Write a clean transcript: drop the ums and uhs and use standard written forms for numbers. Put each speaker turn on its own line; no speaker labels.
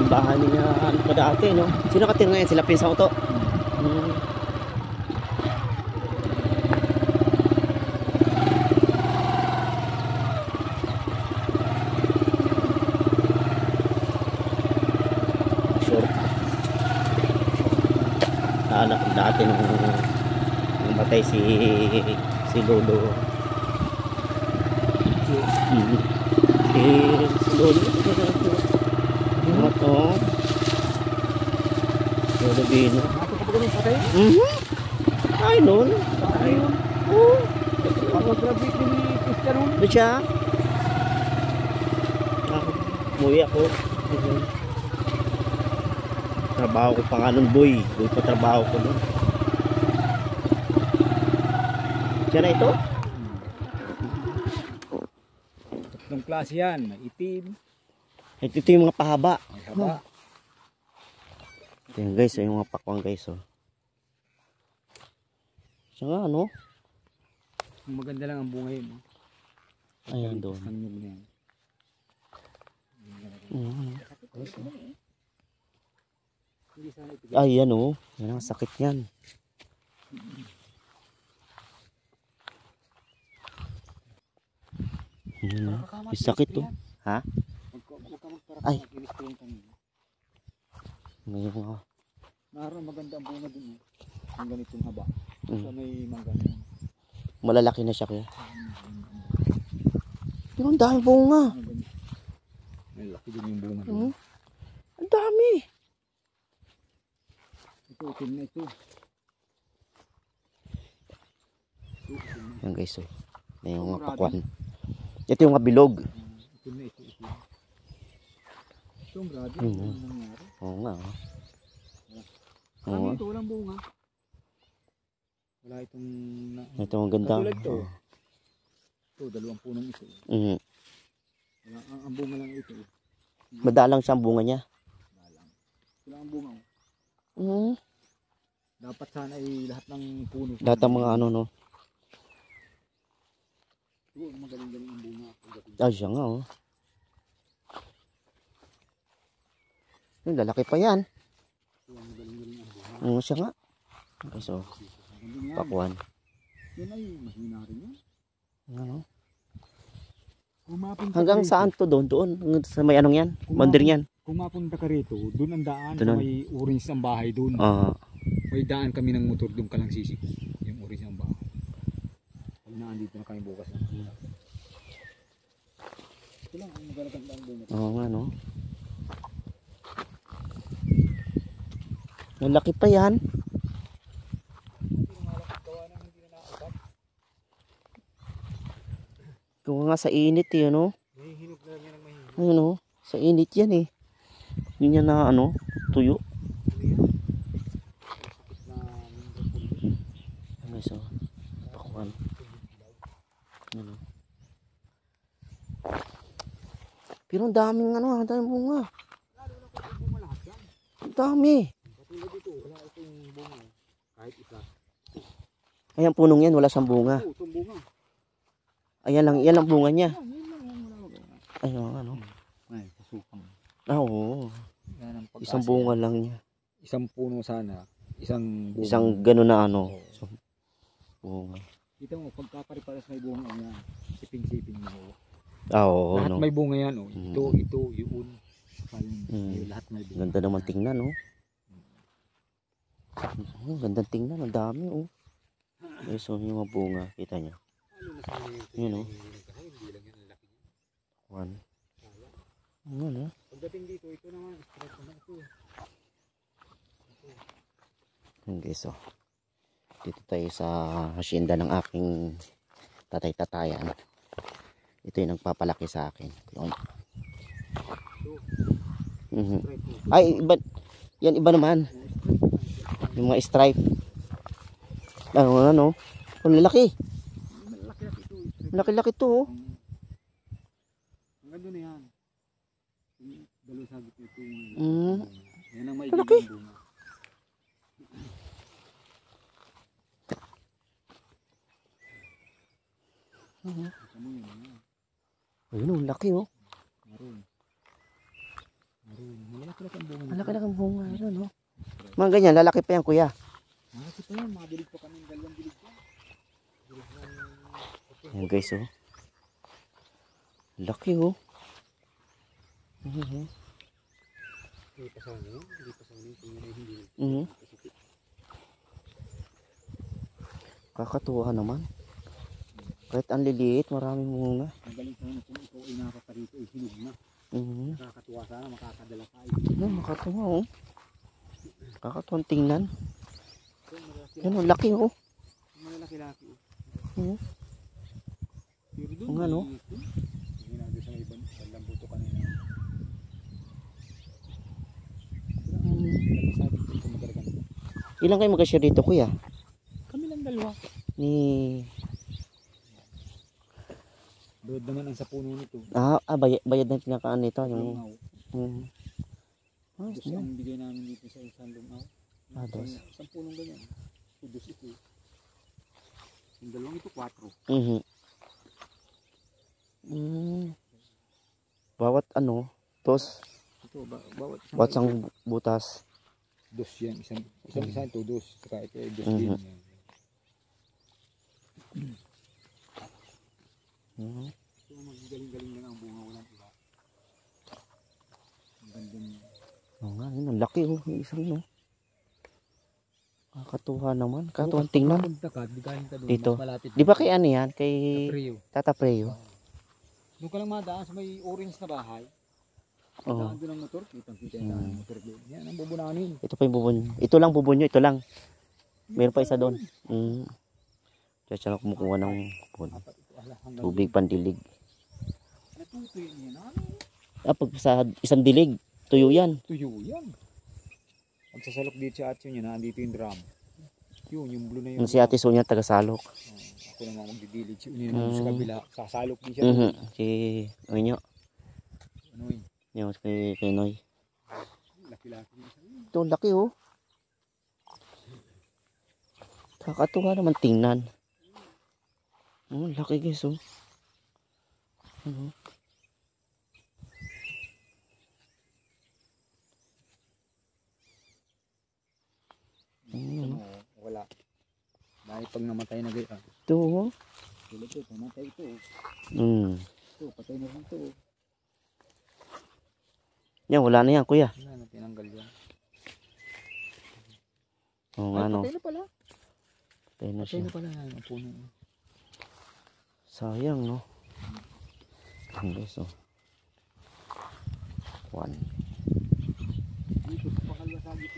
yung bahay niya ano pa dati, no? Sino katira ngayon? Sila pinsan ko to. Short. Anak dati nung namatay si Lolo. Si Lolo. Ano to? Lolo Bino. Ay, nun. Oo.
Pag-graduate ni Christian nun.
Doon siya. Umuwi ako. Trabaho ko pa nga nun, boy. Boy pa trabaho ko nun. Siya na ito?
Tatlong klase yan. May itim.
Ito yung mga pahaba.
May haba.
Ito yung guys, yung mga pakwang guys. Oh. Siya nga, ano?
Maganda lang ang bunga yun. No?
Ayan doon.
Ang nyug na yan.
Ay, yan oh. Yan ang sakit yan. Yung sakit to. Ha? Ay. May mga.
Naroon maganda ang bunga dun. Ang ganitong haba. Sa may mangga na yan.
Malalaki na siya kaya. Pero ang dami bunga.
May laki din yung bunga dun.
Ang dami.
Ito, itim na ito.
Yan guys oh. Yan yung mga pakwan. Ito yung mga bilog.
Itim na ito. Ito ang grabe. Ano nangyari?
Oo nga.
Marami ito, walang bunga. Wala itong...
Ito ang ganda.
Katulad ito. Ito, dalawang punong ito. Wala, ang bunga lang ito.
Madalang siya ang bunga niya.
Wala ang bunga. Dapat sana ay lahat ng puno.
Lahat ng mga ano no.
Siguro magaling-galing ang bunga.
Ay siya nga oh. Yung lalaki pa yan.
Magaling-galing ang bunga.
Siya nga. Okay so. Pakwan.
Yan ay mahina rin yan.
Ano?
Hanggang
saan to doon? Doon? Sa may anong yan? Mandir yan?
Kung mapunta ka rito, doon ang daan.
Doon.
May orange ang bahay doon. May daan kami ng motor, doon ka lang sisig. Yung orange ang bahay. Pag naandito na kami bukas. Ito lang, ang magaganda ang bunga.
Oo nga no. Malaki pa yan. Kung nga sa init eh, ano?
Hihinog na lang yan ang mahihinog.
Ayun oh, sa init yan eh. Yun yan na ano, tuyo. Ano so, pakwan. Ano. Pero ang daming ano, ang daming bunga. Ang dami.
Katulad dito, wala itong bunga. Kahit isa.
Ay, ang punong yan, wala siyang bunga.
Oo, itong bunga.
Ayan lang, yan ang bunga niya.
Ayun,
ano.
ay, pasupang.
Oo. Isang bunga lang niya.
Isang puno sana. Isang bunga.
Isang gano'n na ano. So, bunga.
Kita mo, pagkapariparas may bunga yan. Siping-siping mo.
Oo,
Lahat
no.
may bunga yan. Oh. Ito, yun. Lahat may bunga.
Ganda naman tingnan, oh. Ganda tingnan, ang dami, oh. So, yung mga bunga, kita niyo. Yun, oh. One. Ano,
pagdating dito, ito naman, stress na ito.
Okay, so dito tayo sa hacienda ng aking tatay-tatayan. Ito yung nagpapalaki sa akin. Yun. Ay, iba, yan iba naman. Yung mga stripe. Ano, ang lalaki. Laki-laki to, oh.
Hanggang doon na yan. Dalo sa gitna ito. Yan ang may
Laki.
bunga.
Ayun, ang laki, oh.
Maroon. Malaki Malaki-laki ang bunga.
Malaki-laki ang bunga. Ano, no? Mga ganyan, lalaki pa yan, kuya.
Malaki pa yan, mga dilig pa kami. Dalawang dilig pa.
Ayan guys, oh. Laki, oh.
Hindi pa sa ano, hindi pa sa ano, hindi.
Kakatuwa naman. Kahit ang liliit, maraming bunga.
Magaling sa ano, kung ikaw ay nakaparito, ay hinog na. Nakakatuwa sana, makakadala tayo.
Makatuwa, oh. Kakatuwang tingnan. Yan, oh, laki, oh.
Malaki-laki,
Oo.
Pero doon,
Kung ano?
hindi na doon sa may bandang buto kanina. Sabi ko ito magaragan.
Ilan kayo mag-share dito, kuya?
Kami lang dalawa.
Ni...
Broad naman ang sa puno nito.
Bayad na pinakaan nito. Yung...
Dos ang bigay namin dito sa isang lumaw.
Dos.
Isang punong ganyan. Dos ito. Yung dalawang ito, 4.
Bawat ano, tos.
Ito, bawat
Isang butas.
Dos yan. Isang ito, dos. Saka ito ay dos din. So, magaling-galing lang ang bunga. Walang iba. Ang ganda niya.
Oo nga, yun, ang laki, oh. Yung isang, no. Kakatuwa naman. Kakatuwang tingnan. Dito. Di ba kay ano yan? Kay Tata Preo?
Doon ka lang madaan sa may orange na bahay.
Oo.
Doon ang motor. Kitang-kita yung motor doon. Yan ang bubunanin.
Ito pa yung bubon. Ito lang bubon nyo. Ito lang. Meron pa isa doon. Diyan siya na kumukuha ng bubon. Tubig pandilig.
Natutuyo niya na.
Pag sa isang dilig, tuyo yan.
Tuyo yan. Pag sasalok dito sa atyo niya, nandito yung drum. Yun, yung blue na yun.
Si Ate Sonia taga-salok.
Ako naman magdidilig. Yun naman sa kabila. Sasalok din siya.
Si Oinyo.
Ano yun?
Yung kay Noy.
Laki-laki.
Ito, laki, oh. Kakatuwa naman tingnan. Laki guys, oh.
Wala. Dahil pag namatay na gaya.
Ito, oh.
Ito, namatay ito. Ito, patay na rin ito.
Yan, wala na yan, kuya.
Wala na, tinanggal yan.
Oo nga, no.
Patay na pala.
Patay na siya.
Patay na pala yan, ang puno.
Sayang, no. Ang guys, oh. 1.
Dito sa pakalwa sa gitna.